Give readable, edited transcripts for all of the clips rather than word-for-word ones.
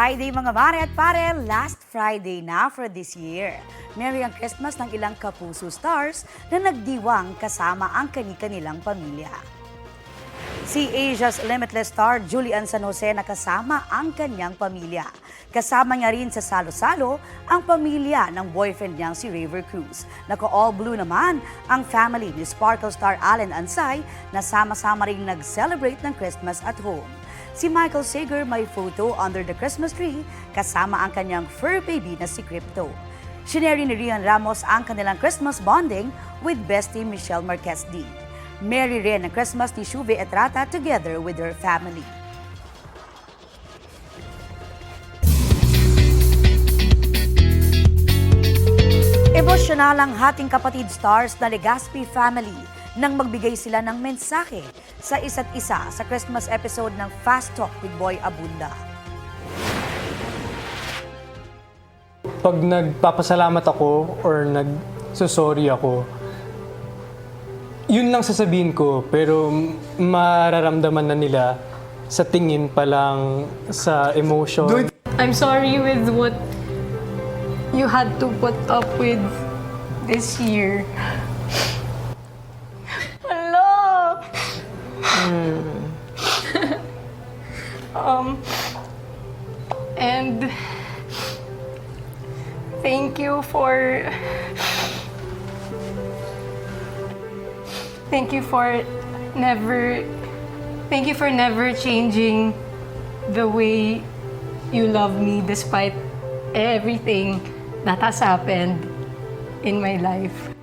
Friday mga mare at pare, last Friday na for this year. Merry ang Christmas ng ilang kapuso stars na nagdiwang kasama ang kani-kanilang pamilya. Si Asia's Limitless star Julian San Jose nakasama ang kanyang pamilya. Kasama niya rin sa salo-salo ang pamilya ng boyfriend niyang si Raver Cruz. Naka-all blue naman ang family ni Sparkle star Allen Ansay na sama-sama rin nag-celebrate ng Christmas at home. Si Michael Sager may photo under the Christmas tree kasama ang kanyang fur baby na si Crypto. Shineri ni Rian Ramos ang kanilang Christmas bonding with bestie Michelle Marquez D. Merry rin ang Christmas ni Shuve Etrata together with her family. Emosyonal ang hating kapatid stars na Legaspi family nang magbigay sila ng mensahe sa isa't isa sa Christmas episode ng Fast Talk with Boy Abunda. Pag nagpapasalamat ako or nagsusorry ako, yun lang sasabihin ko, pero mararamdaman na nila sa tingin pa lang, sa emotion. I'm sorry with what you had to put up with this year. Hello! And thank you for never changing the way you love me despite everything that has happened in my life.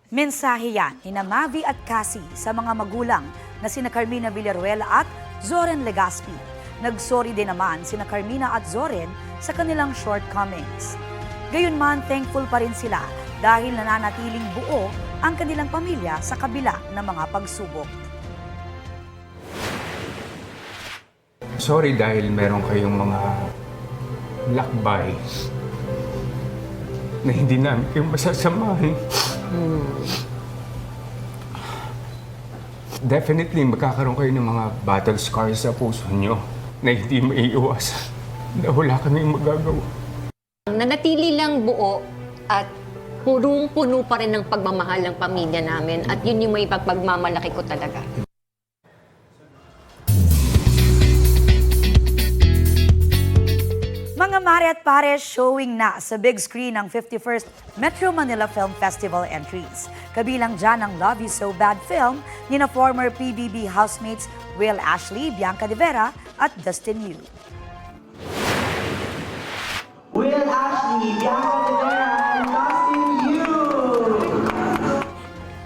Mensahe yan ni Mavi at Cassie sa mga magulang na sina Carmina Villaruela at Zoren Legaspi. Nagsorry din naman sina Carmina at Zoren sa kanilang shortcomings. Gayunman, thankful pa rin sila dahil nananatiling buo ang kanilang pamilya sa kabila ng mga pagsubok. Sorry dahil meron kayong mga lakbay na hindi namin kayo masasamahin. Definitely, magkakaroon kayo ng mga battle scars sa puso nyo na hindi maiiwasan na wala kaming magagawa. Nanatili lang buo at punong-puno pa rin ng pagmamahal ng pamilya namin at yun yung may pagmamamalaki ko talaga. Mga mare at pare, showing na sa big screen ng 51st Metro Manila Film Festival entries. Kabilang dyan ang Love You So Bad film ni na former PBB housemates Will Ashley, Bianca De Vera at Dustin Yu. Will Ashley, Bianca De Vera, and Dustin Yu!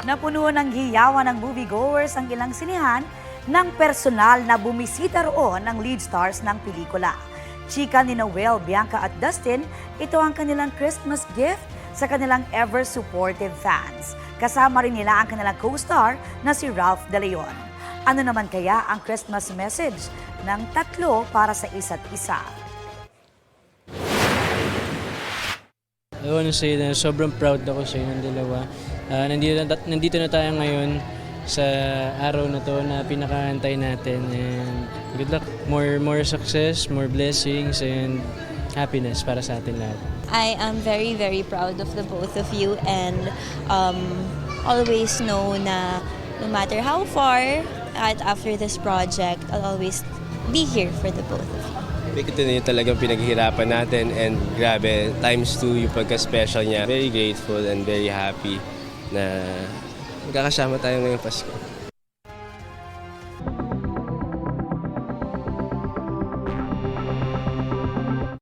Napuno ng hiyawan ng moviegoers ang ilang sinihan ng personal na bumisita roon ng lead stars ng pelikula. Chika ni Will, Bianca at Dustin, ito ang kanilang Christmas gift sa kanilang ever-supportive fans. Kasama rin nila ang kanilang co-star na si Ralph De Leon. Ano naman kaya ang Christmas message ng tatlo para sa isa't isa? I want to say na sobrang proud ako sa inyong dalawa. Nandito na tayo ngayon sa araw na to na pinakaantay natin, and good luck, more success, more blessings and happiness para sa atin lahat. I am very, very proud of the both of you and always know na no matter how far at after this project, I'll always be here for the both of you. Ito na yung talagang pinaghihirapan natin, and grabe, times 2 yung pagka-special niya. Very grateful and very happy na magkakasama tayo ngayong Pasko.